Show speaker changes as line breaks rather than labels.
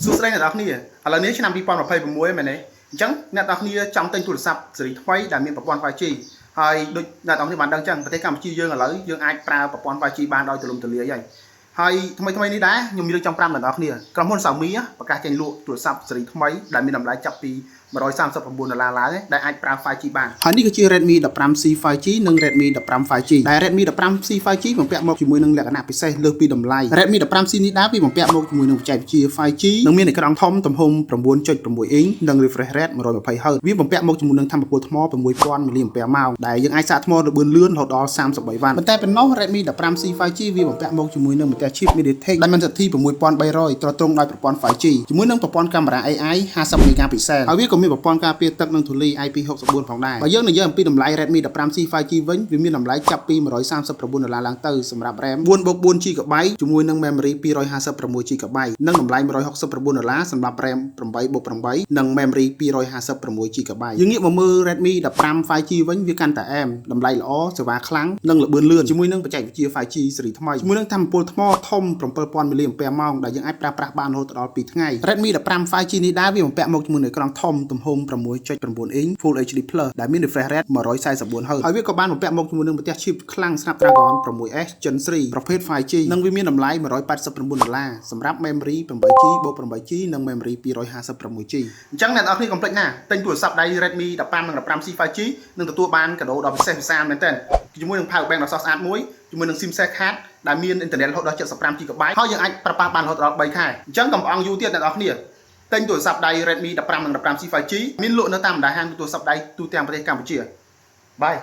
សួស្តីអ្នកនរគ្នាឥឡូវនេះឆ្នាំ2026មែនទេអញ្ចឹងអ្នកនរគ្នាចង់ទិញទូរស័ព្ទស៊េរីថ្មីដែលមានប្រព័ន្ធ 5G ហើយដូចអ្នកនរគ្នាបានដឹងអញ្ចឹងប្រទេសកម្ពុជាយើងឥឡូវយើងអាចប្រើប្រព័ន្ធ 5G បានដោយទូលំទូលាយហើយថ្មីនេះដែរខ្ញុំមានរឿងចង់ប្រាប់អ្នកនរគ្នាក្រុមហ៊ុន Xiaomi ប្រកាសចេញលក់ទូរស័ព្ទស៊េរីថ្មីដែលមានតម្លៃចាប់ពី$139ឡើងដែលអាចប្រើ 5G បានហើយនេះគឺជា Redmi 15C 5G និង Redmi 15 5G ដែល Redmi 15C 5G បំពាក់មកជាមួយនឹងលក្ខណៈពិសេសលើសពីតម្លៃ Redmi 15C នេះដែរវាបំពាក់មកជាមួយនឹងបច្ចេកវិទ្យា 5G និងមានអេក្រង់ធំទំហំ 9.6 អ៊ីងនិង refresh rate 120Hz វាបំពាក់មកជាមួយនឹងថាមពលថ្ម 6000 mAh ដែលយើងអាចសាកថ្មលឿនលឿនរហូតដល់33វ៉ាត់ប៉ុន្តែប៉ុណ្ណោះ Redmi 15C 5G វាបំពាក់មកជាមួយនឹងម្ទេស chip MediaTek Dimensity 6300ទ្រទ្រង់ដោយប្រព័ន្ធ 5G ជាមួយនឹងប្រព័ន្ធកាមេរ៉ា AI 50 megapixel ហើយវាក៏មានប្រព័ន្ធការពារទឹកនិងធូលី IP64 ផងដែរបើយើងនិយាយអំពីតម្លៃ Redmi 15C 5G វិញវាមានតម្លៃចាប់ពី$139ឡើងទៅសម្រាប់ RAM 4+4GB ជាមួយនឹង Memory 256GB និងតម្លៃ$169សម្រាប់ RAM 8+8 និង Memory 256GB យើងងាកមកមើល Redmi 15 5G វិញវាកាន់តែអែមតម្លៃល្អសេវាខ្លាំងនិងល្បឿនលឿនជាមួយនឹងបច្ចេកវិទ្យា 5G ស៊េរីថ្មីជាមួយនឹងថាមពលថ្មធំ 7000 mAh ដែលយើងអាចប្រើប្រាស់បានរហូតដល់2ថ្ងៃ Redmi 15 5G នេះដែរវាបំពាក់មកជាមួយនឹងអេក្រង់ធំទំហំ 6.9 អ៊ីង Full HD Plus ដែលមាន refresh rate 144Hz ហើយវាក៏បានបំពាក់មកជាមួយនឹងម្ទេស chip ខ្លាំង Snapdragon 6S Gen 3ប្រភេទ 5G និងវាមានតម្លៃ$189សម្រាប់ Memory 8G បូក 8G និង Memory 256G អញ្ចឹងអ្នកនរគ្នាកុំភ្លេចណាទិញទូរស័ព្ទដៃ Redmi 15និង 15C 5G នឹងទទួលបានកាដូដ៏ពិសេសមែនទែនជាមួយនឹង Power Bank ដ៏ស្រស់ស្អាតមួយជាមួយនឹង SIM card ដែលមានអ៊ីនធឺណិតរហូតដល់ 75GB ហើយយើងអាចប្រើប្រាស់បានរហូតដល់3ខែអញ្ចឹងកុំអង់យូរទៀតអ្នកនរគ្នាទិញទូរស័ព្ទដៃ Redmi 15និង 15C 5G មានលក់នៅតាមបណ្ដាហាងទូរស័ព្ទដៃទូទាំងប្រទេសកម្ពុជាបាយ